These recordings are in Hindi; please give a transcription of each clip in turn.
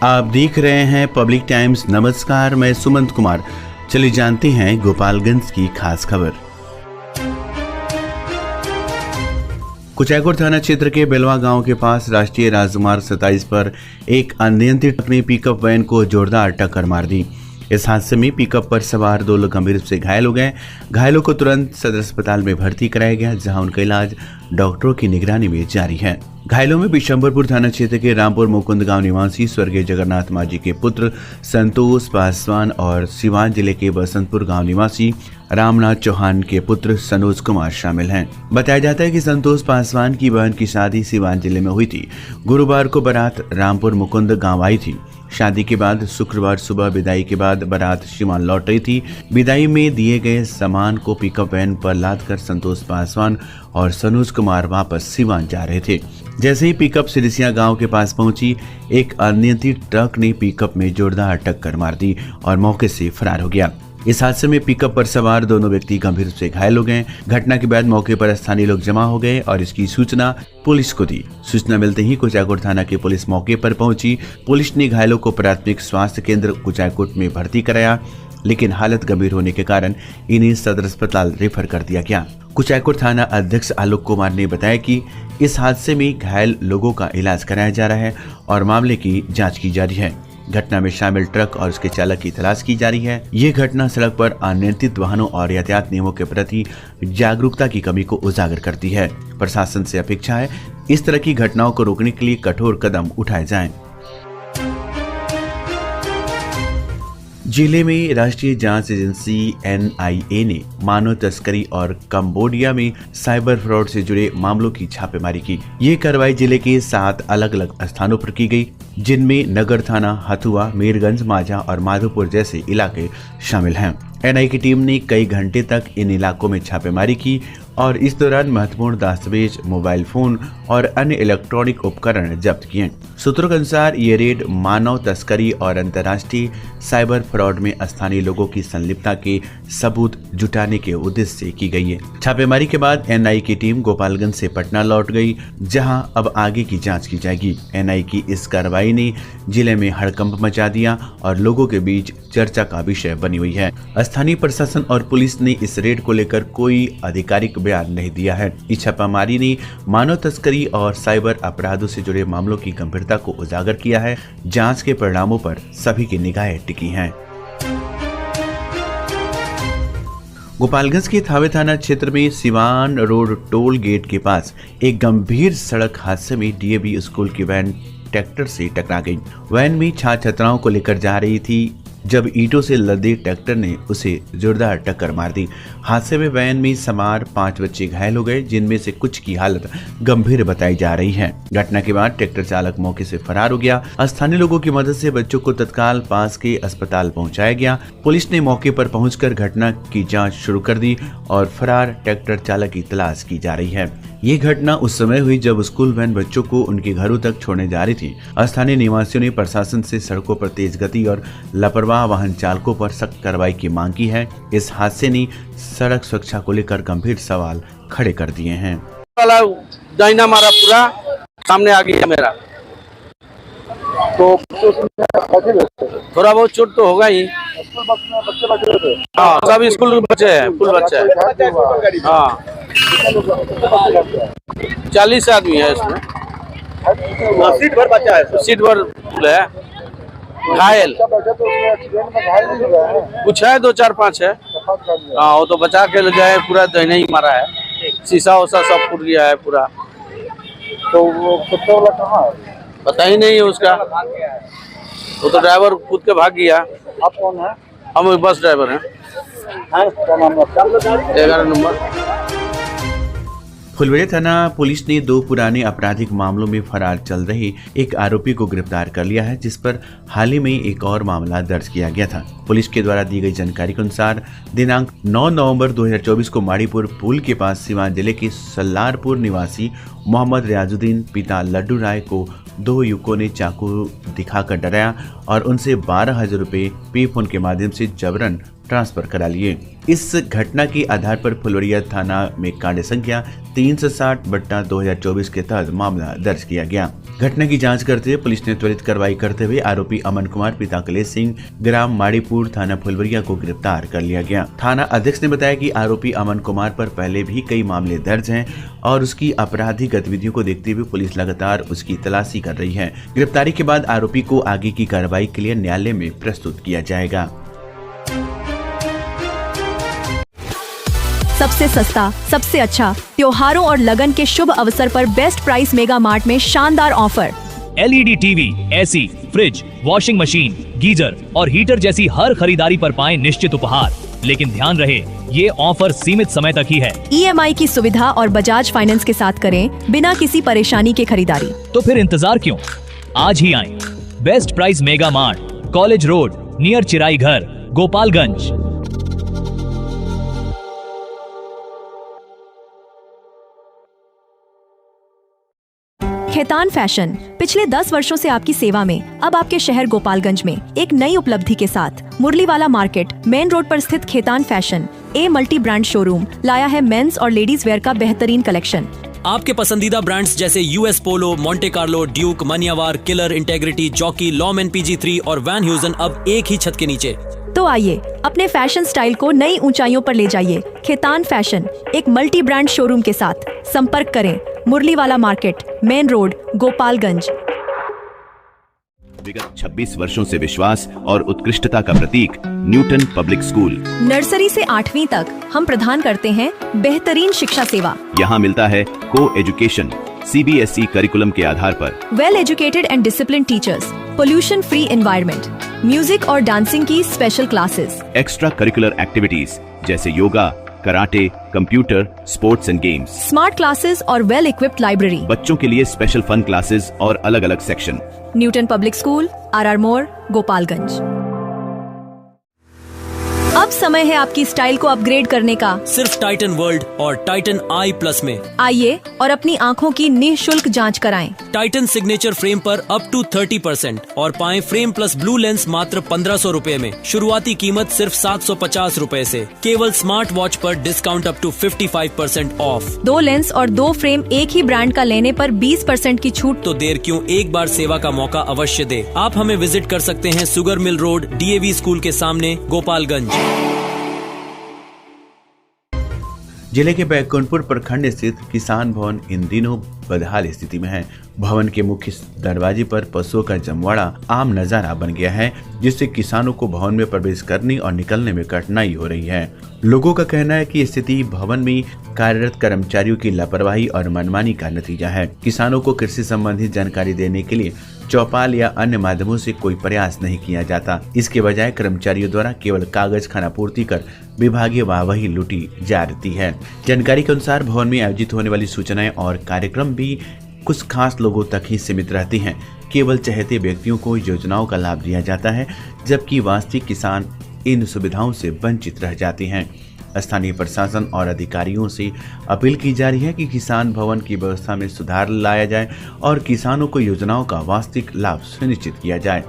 आप देख रहे हैं पब्लिक टाइम्स। नमस्कार, मैं सुमंत कुमार। चलिए जानते हैं गोपालगंज की खास खबर। कुचायकोट थाना क्षेत्र के बेलवा गांव के पास राष्ट्रीय राजमार्ग 27 पर एक अनियंत्रित ट्रक ने पिकअप वैन को जोरदार टक्कर मार दी। इस हादसे में पिकअप पर सवार 2 लोग गंभीर रूप से घायल हो गए। घायलों को तुरंत सदर अस्पताल में भर्ती कराया गया, जहां उनका इलाज डॉक्टरों की निगरानी में जारी है। घायलों में बिशंबरपुर थाना क्षेत्र के रामपुर मुकुंद गांव निवासी स्वर्गीय जगन्नाथ मांझी के पुत्र संतोष पासवान और सिवान जिले के बसंतपुर गांव निवासी रामनाथ चौहान के पुत्र सनोज कुमार शामिल हैं। बताया जाता है कि संतोष पासवान की बहन की शादी सिवान जिले में हुई थी। गुरुवार को बारात रामपुर मुकुंद गांव आई थी। शादी के बाद शुक्रवार सुबह विदाई के बाद बारात सिवान लौट रही थी। विदाई में दिए गए सामान को पिकअप वैन पर लादकर संतोष पासवान और सनोज कुमार वापस सिवान जा रहे थे। जैसे ही पिकअप सिरिसिया गांव के पास पहुंची, एक अनियंत्रित ट्रक ने पिकअप में जोरदार टक्कर मार दी और मौके से फरार हो गया। इस हादसे में पिकअप पर सवार दोनों व्यक्ति गंभीर रूप से घायल हो गए। घटना के बाद मौके पर स्थानीय लोग जमा हो गए और इसकी सूचना पुलिस को दी। सूचना मिलते ही कुचायकोट थाना की पुलिस मौके पर पहुंची। पुलिस ने घायलों को प्राथमिक स्वास्थ्य केंद्र कुचायकोट में भर्ती कराया, लेकिन हालत गंभीर होने के कारण इन्हें सदर अस्पताल रेफर कर दिया गया। कुचायकोट थाना अध्यक्ष आलोक कुमार ने बताया कि इस हादसे में घायल लोगों का इलाज कराया जा रहा है और मामले की जाँच की जा रही है। घटना में शामिल ट्रक और उसके चालक की तलाश की जा रही है। ये घटना सड़क पर अनियंत्रित वाहनों और यातायात नियमों के प्रति जागरूकता की कमी को उजागर करती है। प्रशासन से अपेक्षा है इस तरह की घटनाओं को रोकने के लिए कठोर कदम उठाए जाएं। जिले में राष्ट्रीय जांच एजेंसी NIA ने मानव तस्करी और कंबोडिया में साइबर फ्रॉड से जुड़े मामलों की छापेमारी की। ये कार्रवाई जिले के 7 अलग अलग स्थानों पर की गई, जिनमें नगर थाना, हथुआ, मीरगंज, माझा और माधोपुर जैसे इलाके शामिल हैं। NIA की टीम ने कई घंटे तक इन इलाकों में छापेमारी की और इस दौरान महत्वपूर्ण दस्तावेज, मोबाइल फोन और अन्य इलेक्ट्रॉनिक उपकरण जब्त किए। सूत्रों के अनुसार ये रेड मानव तस्करी और अंतर्राष्ट्रीय साइबर फ्रॉड में स्थानीय लोगों की संलिप्तता के सबूत जुटाने के उद्देश्य से की गई है। छापेमारी के बाद NIA की टीम गोपालगंज से पटना लौट गई, जहां अब आगे की जांच की जाएगी। NIA की इस कार्रवाई ने जिले में हड़कंप मचा दिया और लोगों के बीच चर्चा का विषय बनी हुई है। स्थानीय प्रशासन और पुलिस ने इस रेड को लेकर कोई आधिकारिक बयान नहीं दिया है। इस छापामारी ने मानव तस्करी और साइबर अपराधों से जुड़े मामलों की गंभीरता को उजागर किया है। जांच के परिणामों पर सभी की निगाहें टिकी हैं। गोपालगंज के थावे थाना क्षेत्र में सिवान रोड टोल गेट के पास एक गंभीर सड़क हादसे में DAV स्कूल की वैन ट्रैक्टर से टकरा गई। वैन में छात्र छात्राओं को लेकर जा रही थी, जब ईंटों से लदे ट्रैक्टर ने उसे जोरदार टक्कर मार दी। हादसे में वैन में सवार 5 बच्चे घायल हो गए, जिनमें से कुछ की हालत गंभीर बताई जा रही है। घटना के बाद ट्रैक्टर चालक मौके से फरार हो गया। स्थानीय लोगों की मदद से बच्चों को तत्काल पास के अस्पताल पहुंचाया गया। पुलिस ने मौके पर पहुंचकर घटना की जांच शुरू कर दी और फरार ट्रैक्टर चालक की तलाश की जा रही है। ये घटना उस समय हुई जब स्कूल वैन बच्चों को उनके घरों तक छोड़ने जा रही थी। स्थानीय निवासियों ने प्रशासन से सड़कों पर तेज गति और लापरवाह वाहन चालकों पर सख्त कार्रवाई की मांग की है। इस हादसे ने सड़क सुरक्षा को लेकर गंभीर सवाल खड़े कर दिए हैं। डायना मारा पूरा सामने आ गया मेरा, तो थोड़ा बहुत चोट तो होगा ही। हाँ, सब स्कूल बच्चे हैं, फुल बच्चे हैं। हाँ, 40 आदमी है इसमें। सीट भर बच्चा है, सीट भर फुल है। घायल कुछ है, 2-4-5 है। हाँ, वो तो बचा के ले जाए, पूरा दहीना ही मारा है। शीशा वोसा सब फूट गया है पूरा। तो वो कुत्ता वाला कहाँ है पता ही नहीं है उसका। वो तो ड्राइवर कूद के भाग गया। आप कौन है? हम बस ड्राइवर हैं। 11 नंबर। फुलवाड़ी थाना पुलिस ने 2 पुराने आपराधिक मामलों में फरार चल रहे एक आरोपी को गिरफ्तार कर लिया है, जिस पर हाल ही में एक और मामला दर्ज किया गया था। पुलिस के द्वारा दी गई जानकारी के अनुसार दिनांक 9 नवंबर 2024 को माड़ीपुर पुल के पास सिवान जिले के सल्लारपुर निवासी मोहम्मद रियाजुद्दीन पिता लड्डू राय को 2 युवकों ने चाकू दिखाकर डराया और उनसे 12,000 रुपए पे फोन के माध्यम से जबरन ट्रांसफर करा लिए। इस घटना के आधार पर फुलवरिया थाना में कांड संख्या 360/2024 के तहत मामला दर्ज किया गया। घटना की जांच करते हुए पुलिस ने त्वरित कार्रवाई करते हुए आरोपी अमन कुमार पिता कलेश सिंह ग्राम माड़ीपुर थाना फुलवरिया को गिरफ्तार कर लिया गया। थाना अध्यक्ष ने बताया कि आरोपी अमन कुमार पर पहले भी कई मामले दर्ज हैं और उसकी आपराधिक गतिविधियों को देखते हुए पुलिस लगातार उसकी तलाशी कर रही है। गिरफ्तारी के बाद आरोपी को आगे की कार्रवाई के लिए न्यायालय में प्रस्तुत किया जाएगा। सबसे सस्ता, सबसे अच्छा, त्योहारों और लगन के शुभ अवसर पर बेस्ट प्राइस मेगा मार्ट में शानदार offer. LED TV, AC, fridge, washing machine, geyser और हीटर जैसी हर खरीदारी पर पाएं निश्चित उपहार। लेकिन ध्यान रहे, ये ऑफर सीमित समय तक ही है। EMI की सुविधा और बजाज फाइनेंस के साथ करें बिना किसी परेशानी के खरीदारी। तो फिर इंतजार क्यों, आज ही आएं। Best price mega mart, college road, near Chirai Ghar, Gopalganj. Khetan fashion पिछले 10 वर्षों से आपकी सेवा में। अब आपके शहर गोपालगंज में एक नई उपलब्धि के साथ मुरलीवाला मार्केट मेन रोड पर स्थित Khetan fashion multi brand showroom लाया है मेंस और लेडीज वेयर का बेहतरीन कलेक्शन। आपके पसंदीदा ब्रांड्स जैसे US Polo, Monte Carlo, Duke, Manyavar, Killer, Integrity, Jockey, Lawman PG3 और वैन ह्यूजन अब एक ही छत के नीचे। तो आइए अपने फैशन स्टाइल को नई ऊंचाइयों पर ले जाइए। खेतान फैशन एक मल्टी ब्रांड शोरूम के साथ संपर्क करें मुरलीवाला मार्केट मेन रोड गोपालगंज। विगत 26 वर्षों से विश्वास और उत्कृष्टता का प्रतीक न्यूटन पब्लिक स्कूल। नर्सरी से 8वीं तक हम प्रदान करते हैं बेहतरीन शिक्षा सेवा। यहाँ मिलता है को एजुकेशन CBSE करिकुलम के आधार पर, well educated and discipline teachers, pollution free environment, music और डांसिंग की special classes, extra curricular activities जैसे yoga, karate, computer, sports and games, smart classes और वेल इक्विप्ड लाइब्रेरी। बच्चों के लिए स्पेशल फन क्लासेस और अलग अलग section. Newton public school, RR मोड़, गोपालगंज। अब समय है आपकी स्टाइल को अपग्रेड करने का, सिर्फ टाइटन वर्ल्ड और टाइटन I+ में। आइए और अपनी आँखों की निःशुल्क जांच कराएं। टाइटन सिग्नेचर फ्रेम पर अप टू 30% और पाएं फ्रेम प्लस ब्लू लेंस मात्र 1500 रुपए में। शुरुआती कीमत सिर्फ 750 रुपए से। केवल स्मार्ट वॉच पर discount up to 55% off. 2 lens और 2 फ्रेम एक ही ब्रांड का लेने पर 20% की छूट। तो देर क्यों, एक बार सेवा का मौका अवश्य दे। आप हमें विजिट कर सकते हैं sugar mill road, DAV school के सामने, गोपालगंज। जिले के बैकुंठपुर प्रखंड स्थित किसान भवन इन दिनों बदहाल स्थिति में है। भवन के मुख्य दरवाजे पर पशुओं का जमवाड़ा आम नजारा बन गया है, जिससे किसानों को भवन में प्रवेश करने और निकलने में कठिनाई हो रही है। लोगों का कहना है कि स्थिति भवन में कार्यरत कर्मचारियों की लापरवाही और मनमानी का नतीजा है। किसानों को कृषि संबंधी जानकारी देने के लिए चौपाल या अन्य माध्यमों से कोई प्रयास नहीं किया जाता। इसके बजाय कर्मचारियों द्वारा केवल कागज खानापूर्ति कर विभागीय वाहवाही लूटी जा रही है। जानकारी के अनुसार भवन में आयोजित होने वाली सूचनाएं और कार्यक्रम भी कुछ खास लोगों तक ही सीमित रहती हैं। केवल चहेते व्यक्तियों को योजनाओं का लाभ दिया जाता है, जबकि वास्तविक किसान इन सुविधाओं से वंचित रह जाते हैं। स्थानीय प्रशासन और अधिकारियों से अपील की जा रही है कि किसान भवन की व्यवस्था में सुधार लाया जाए और किसानों को योजनाओं का वास्तविक लाभ सुनिश्चित किया जाए।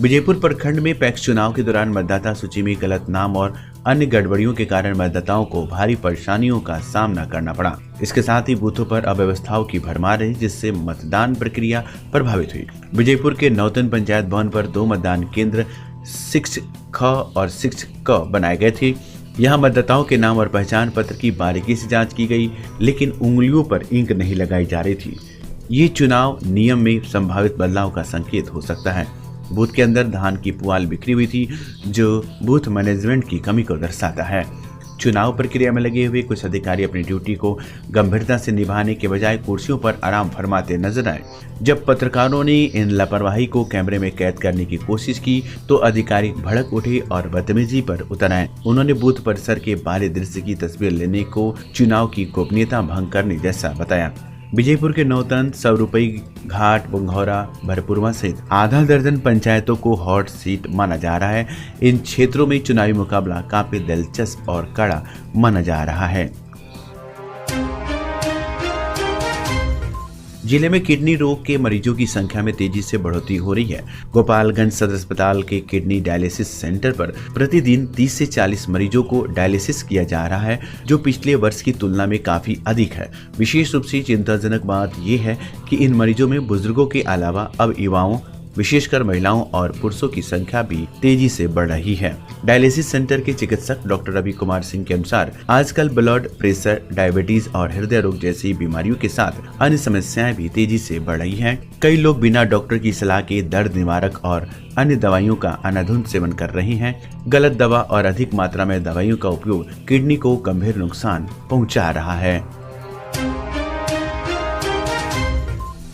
विजयपुर प्रखंड में पैक्स चुनाव के दौरान मतदाता सूची में गलत नाम और अन्य गड़बड़ियों के कारण मतदाताओं को भारी परेशानियों का सामना करना पड़ा। इसके साथ ही बूथों पर अव्यवस्थाओं की भरमार रही, जिससे मतदान प्रक्रिया प्रभावित हुई। विजयपुर के नौतन पंचायत भवन पर 2 मतदान केंद्र 6ख और 6क बनाए गए थे। यहाँ मतदाताओं के नाम और पहचान पत्र की बारीकी से जांच की गई, लेकिन उंगलियों पर इंक नहीं लगाई जा रही थी। ये चुनाव नियम में संभावित बदलाव का संकेत हो सकता है। बूथ के अंदर धान की पुआल बिखरी हुई थी, जो बूथ मैनेजमेंट की कमी को दर्शाता है। चुनाव प्रक्रिया में लगे हुए कुछ अधिकारी अपनी ड्यूटी को गंभीरता से निभाने के बजाय कुर्सियों पर आराम फरमाते नजर आए। जब पत्रकारों ने इन लापरवाही को कैमरे में कैद करने की कोशिश की, तो अधिकारी भड़क उठे और बदतमीजी पर उतर आए। उन्होंने बूथ परिसर के बाहरी दृश्य की तस्वीर लेने को चुनाव की गोपनीयता भंग करने जैसा बताया। विजयपुर के नौतन, सौरुपई घाट, बुंगौरा, भरपुरवा सहित आधा दर्जन पंचायतों को हॉट सीट माना जा रहा है। इन क्षेत्रों में चुनावी मुकाबला काफी दिलचस्प और कड़ा माना जा रहा है। जिले में किडनी रोग के मरीजों की संख्या में तेजी से बढ़ोतरी हो रही है। गोपालगंज सदर अस्पताल के किडनी डायलिसिस सेंटर पर प्रतिदिन 30 से 40 मरीजों को डायलिसिस किया जा रहा है, जो पिछले वर्ष की तुलना में काफी अधिक है। विशेष रूप से चिंताजनक बात यह है कि इन मरीजों में बुजुर्गों के अलावा अब युवाओं, विशेषकर महिलाओं और पुरुषों की संख्या भी तेजी से बढ़ रही है। डायलिसिस सेंटर के चिकित्सक डॉक्टर रवि कुमार सिंह के अनुसार आजकल ब्लड प्रेशर, डायबिटीज और हृदय रोग जैसी बीमारियों के साथ अन्य समस्याएं भी तेजी से बढ़ रही हैं। कई लोग बिना डॉक्टर की सलाह के दर्द निवारक और अन्य दवाइयों का अनाधुंध सेवन कर रहे हैं। गलत दवा और अधिक मात्रा में दवाइयों का उपयोग किडनी को गंभीर नुकसान पहुँचा रहा है।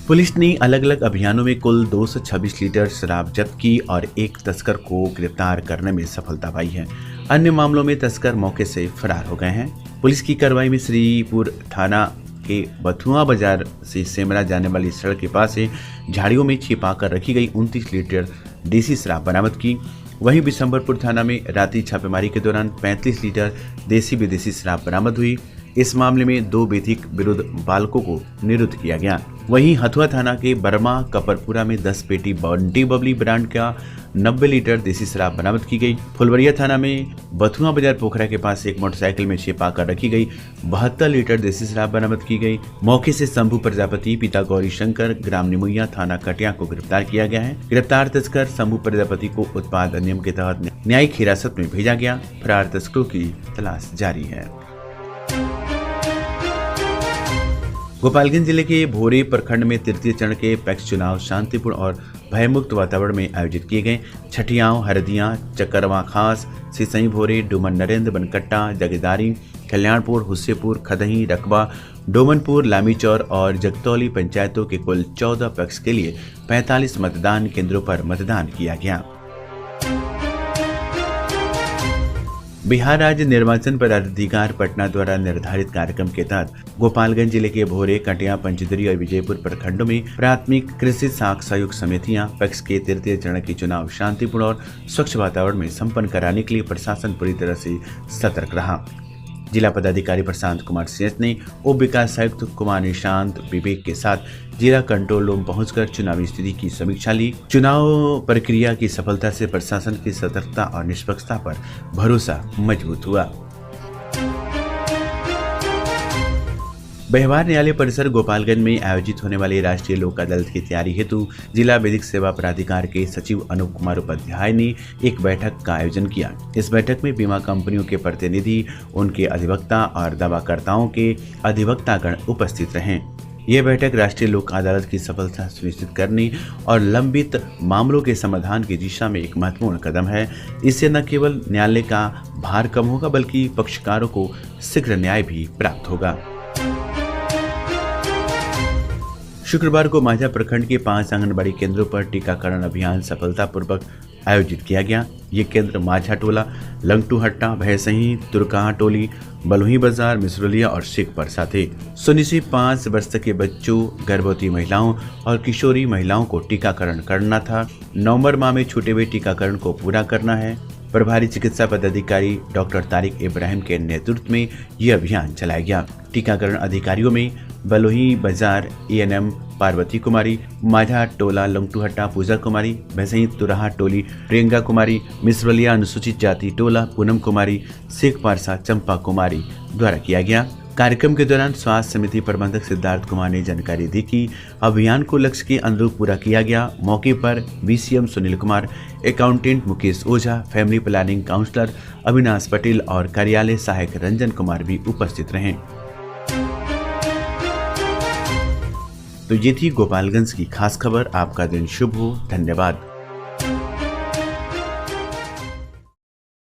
पुलिस ने अलग अलग अभियानों में कुल 226 लीटर शराब जब्त की और एक तस्कर को गिरफ्तार करने में सफलता पाई है। अन्य मामलों में तस्कर मौके से फरार हो गए हैं। पुलिस की कार्रवाई में श्रीपुर थाना के बथुआ बाजार से सेमरा जाने वाली सड़क के पास से झाड़ियों में छिपाकर रखी गई 29 लीटर देसी शराब बरामद की। वहीं बिशंबरपुर थाना में रात्रि छापेमारी के दौरान 35 लीटर देसी विदेशी शराब बरामद हुई। इस मामले में 2 विधिक विरुद्ध बालकों को निरुद्ध किया गया। वहीं हथुआ थाना के बर्मा कपरपुरा में 10 पेटी बंटी बबली ब्रांड का 90 लीटर देसी शराब बरामद की गई। फुलवरिया थाना में बथुआ बाजार पोखरा के पास एक मोटरसाइकिल में छिपाकर रखी गई 72 लीटर देसी शराब बरामद की गई। मौके से शंभू प्रजापति, पिता गौरी शंकर, ग्राम निमुया, थाना कटिया को गिरफ्तार किया गया है। गिरफ्तार तस्कर शंभू प्रजापति को उत्पाद अधिनियम के तहत न्यायिक हिरासत में भेजा गया। फरार तस्करों की तलाश जारी है। गोपालगंज जिले के भोरे प्रखंड में तृतीय चरण के पैक्स चुनाव शांतिपूर्ण और भयमुक्त वातावरण में आयोजित किए गए। छठियाव, हरदिया, चकरवा खास, सिसई भोरे, डुमन नरेंद्र, बनकट्टा, जगेदारी, कल्याणपुर, हुस्सेपुर, खदही, रकबा, डोमनपुर, लामीचौर और जगतौली पंचायतों के कुल 14 पैक्स के लिए 45 मतदान केंद्रों पर मतदान किया गया। बिहार राज्य निर्वाचन पदाधिकारी पटना द्वारा निर्धारित कार्यक्रम के तहत गोपालगंज जिले के भोरे, कटिया, पंचदरी और विजयपुर प्रखंडों में प्राथमिक कृषि साख सहयोग समितियां पैक्स के तृतीय चरण के चुनाव शांतिपूर्ण और स्वच्छ वातावरण में संपन्न कराने के लिए प्रशासन पूरी तरह से सतर्क रहा। जिला पदाधिकारी प्रशांत कुमार सेठ ने उप विकास आयुक्त कुमार निशांत विवेक के साथ जिला कंट्रोल रूम पहुंचकर चुनावी स्थिति की समीक्षा ली। चुनाव प्रक्रिया की सफलता से प्रशासन की सतर्कता और निष्पक्षता पर भरोसा मजबूत हुआ। व्यवहार न्यायालय परिसर गोपालगंज में आयोजित होने वाली राष्ट्रीय लोक अदालत की तैयारी हेतु जिला विधिक सेवा प्राधिकार के सचिव अनूप कुमार उपाध्याय ने एक बैठक का आयोजन किया। इस बैठक में बीमा कंपनियों के प्रतिनिधि, उनके अधिवक्ता और दावाकर्ताओं के अधिवक्तागण उपस्थित रहे। यह बैठक राष्ट्रीय लोक अदालत की सफलता सुनिश्चित करने और लंबित मामलों के समाधान की दिशा में एक महत्वपूर्ण कदम है। इससे न केवल न्यायालय का भार कम होगा बल्कि पक्षकारों को शीघ्र न्याय भी प्राप्त होगा। शुक्रवार को माझा प्रखंड के 5 आंगनबाड़ी केंद्रों पर टीकाकरण अभियान सफलतापूर्वक आयोजित किया गया। ये केंद्र माझा टोला, लंगटूहट्टा, भैसही, तुरकाहा टोली, बलुही बाजार, मिसरोलिया और शेखपुरा थे। 0 से 5 वर्ष तक के बच्चों, गर्भवती महिलाओं और किशोरी महिलाओं को टीकाकरण करना था। नवंबर माह में छूटे हुए टीकाकरण को पूरा करना है। प्रभारी चिकित्सा पदाधिकारी डॉक्टर तारिक इब्राहिम के नेतृत्व में यह अभियान चलाया गया। टीकाकरण अधिकारियों में बलुही बाजार एएनएम पार्वती कुमारी, माझा टोला लंगटूहट्टा पूजा कुमारी, भैसई तुराहा टोली प्रियंका कुमारी, मिसरलिया अनुसूचित जाति टोला पूनम कुमारी, शेखपुरा चंपा कुमारी द्वारा किया गया। कार्यक्रम के दौरान स्वास्थ्य समिति प्रबंधक सिद्धार्थ कुमार ने जानकारी दी कि अभियान को लक्ष्य के अनुरूप पूरा किया गया। मौके पर VCM Sunil Kumar, accountant Mukesh Ojha, family planning counsellor Avinash Patel और कार्यालय सहायक रंजन कुमार भी उपस्थित रहे। तो ये थी गोपालगंज की खास खबर। आपका दिन शुभ हो। धन्यवाद।